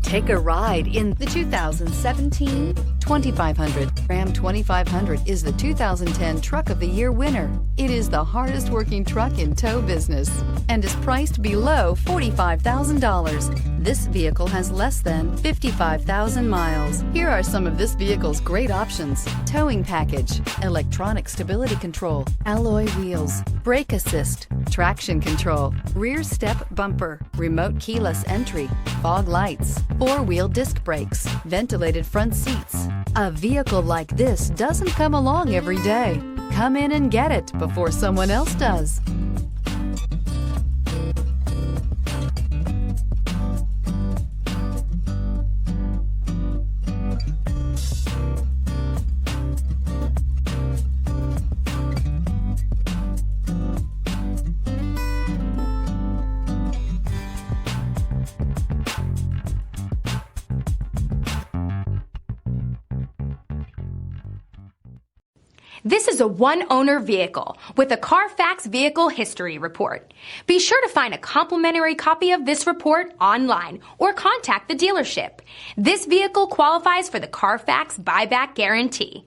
Take a ride in the 2017 2500. Ram 2500 is the 2010 Truck of the Year winner. It is the hardest working truck in tow business and is priced below $45,000. This vehicle has less than 55,000 miles. Here are some of this vehicle's great options: towing package, electronic stability control, alloy wheels, brake assist, traction control, rear step bumper, remote keyless entry, fog lights, four-wheel disc brakes, ventilated front seats. A vehicle like this doesn't come along every day. Come in and get it before someone else does. This is a one-owner vehicle with a CARFAX Vehicle History Report. Be sure to find a complimentary copy of this report online or contact the dealership. This vehicle qualifies for the CARFAX Buyback Guarantee.